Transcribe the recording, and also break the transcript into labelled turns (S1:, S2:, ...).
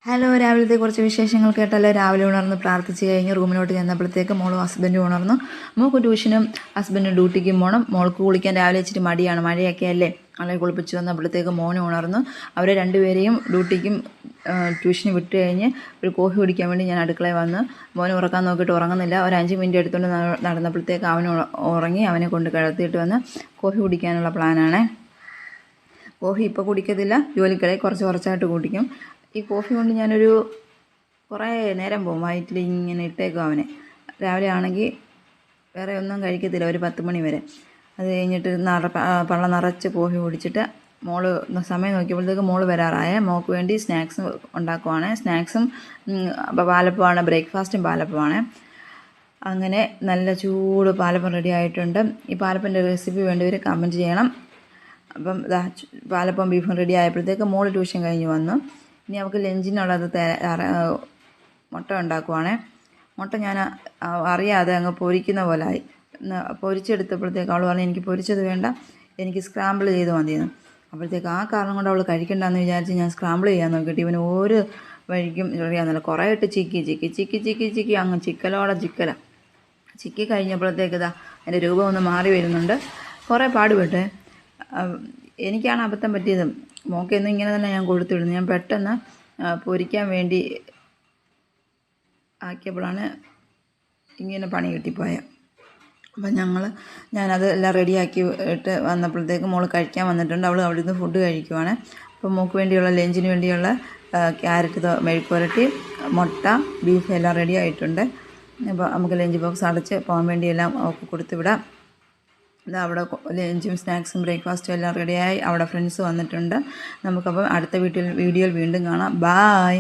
S1: Hello, രാവിലത്തെ കുറച്ച് വിശേഷങ്ങൾ കേട്ടല്ലോ. രാവിലെ ഉണർന്ന് പ്രാർത്ഥിച്ച് കഴിഞ്ഞ് റൂമിലോട്ട് ചെന്നപ്പോഴത്തേക്ക് മോളും ഹസ്ബൻഡും ഉണർന്നു. മോൾക്ക് ട്യൂഷനും ഹസ്ബൻഡും ഡ്യൂട്ടിക്കും പോകണം. മോൾക്ക് കുളിക്കാൻ രാവിലെ ഇച്ചിരി മടിയാണ്, മഴയൊക്കെ അല്ലേ. അവളെ കുളിപ്പിച്ച് വന്നപ്പോഴത്തേക്ക് മോനും ഉണർന്നു. അവരെ രണ്ടുപേരെയും ഡ്യൂട്ടിക്കും ട്യൂഷന് വിട്ട് കഴിഞ്ഞ് ഒരു കോഫി കുടിക്കാൻ വേണ്ടി ഞാൻ അടുക്കളയിൽ വന്ന് മോനെ ഉറക്കാൻ നോക്കിയിട്ട് ഉറങ്ങുന്നില്ല. ഒരു 5 മിനിറ്റ് എടുത്തുകൊണ്ട് നടന്നപ്പോഴത്തേക്ക് അവൻ ഉറങ്ങി. അവനെ കൊണ്ട് കിടത്തിയിട്ട് വന്ന് കോഫി കുടിക്കാനുള്ള പ്ലാനാണ്. കോഫി ഇപ്പോൾ കുടിക്കത്തില്ല, ജോലിക്കിടയിൽ കുറച്ചായിട്ട് കുടിക്കും. ഈ കോഫി കൊണ്ട് ഞാനൊരു കുറേ നേരം പോകും. വയറ്റിൽ ഇങ്ങനെ ഇട്ടേക്കും അവനെ. രാവിലെ ആണെങ്കിൽ വേറെ ഒന്നും കഴിക്കത്തില്ല, ഒരു 10 മണി വരെ. അത് കഴിഞ്ഞിട്ട് പള്ള നിറച്ച് കോഫി കുടിച്ചിട്ട് മോള് സമയം നോക്കിയപ്പോഴത്തേക്ക് മോള് വരാറായ. മോൾക്ക് വേണ്ടി സ്നാക്സ് ഉണ്ടാക്കുവാണ്. സ്നാക്സും പാലപ്പമാണ്, ബ്രേക്ക്ഫാസ്റ്റും പാലപ്പമാണ്. അങ്ങനെ നല്ല ചൂട് പാലപ്പം റെഡി ആയിട്ടുണ്ട്. ഈ പാലപ്പൻ്റെ റെസിപ്പി വേണ്ടവർ കമൻറ്റ് ചെയ്യണം. അപ്പം പാലപ്പം ബീഫും റെഡി ആയപ്പോഴത്തേക്ക് മോള് ട്യൂഷൻ കഴിഞ്ഞ് വന്നു. ഇനി അവൾക്ക് ലഞ്ചിനുള്ളത് മുട്ട ഉണ്ടാക്കുവാണേ. മുട്ട ഞാൻ അറിയാതെ അങ്ങ് പൊരിക്കുന്ന പോലായി. പൊരിച്ചെടുത്തപ്പോഴത്തേക്ക് അവൾ പറഞ്ഞു എനിക്ക് പൊരിച്ചത് വേണ്ട, എനിക്ക് സ്ക്രാമ്പിൾ ചെയ്ത് മതിയെന്ന്. അപ്പോഴത്തേക്ക് ആ കാരണം കൊണ്ട് അവൾ കഴിക്കണ്ടെന്ന് വിചാരിച്ച് ഞാൻ സ്ക്രാമ്പിൾ ചെയ്യാൻ നോക്കിയിട്ട് ഇവന് ഒരു വഴിക്കും അറിയാമെന്നല്ല. കുറേ ഇട്ട് ചിക്കി അങ്ങ് ചിക്കി കഴിഞ്ഞപ്പോഴത്തേക്ക് എൻ്റെ രൂപം ഒന്ന് മാറി വരുന്നുണ്ട്. കുറേ പാടുപെട്ട്. എനിക്കാണ് അബദ്ധം പറ്റിയത്. മോക്കെന്നും ഇങ്ങനെ തന്നെ ഞാൻ കൊടുത്തിടുന്നു. ഞാൻ പെട്ടെന്ന് പൊരിക്കാൻ വേണ്ടി ആക്കിയപ്പോഴാണ് ഇങ്ങനെ പണി കിട്ടിപ്പോയത്. അപ്പം ഞാനത് എല്ലാം റെഡിയാക്കി ഇട്ട് വന്നപ്പോഴത്തേക്ക് മോൾ കഴിക്കാൻ വന്നിട്ടുണ്ട്. അവൾ അവിടെ നിന്ന് ഫുഡ് കഴിക്കുവാണ്. അപ്പം മോൾക്ക് വേണ്ടിയുള്ള ലഞ്ചിന് വേണ്ടിയുള്ള ക്യാരറ്റ് മെഴുക്കുവരട്ടി, മുട്ട, ബീഫ് എല്ലാം റെഡി ആയിട്ടുണ്ട്. അപ്പോൾ നമുക്ക് ലഞ്ച് ബോക്സ് അടച്ച് പോകാൻ വേണ്ടിയെല്ലാം അവൾക്ക് കൊടുത്തുവിടാം. അവിടെ ലഞ്ചും സ്നാക്സും ബ്രേക്ക്ഫാസ്റ്റും എല്ലാം റെഡിയായി. അവിടെ ഫ്രണ്ട്സ് വന്നിട്ടുണ്ട്. നമുക്കപ്പോൾ അടുത്ത വീഡിയോയിൽ വീണ്ടും കാണാം. ബായ്.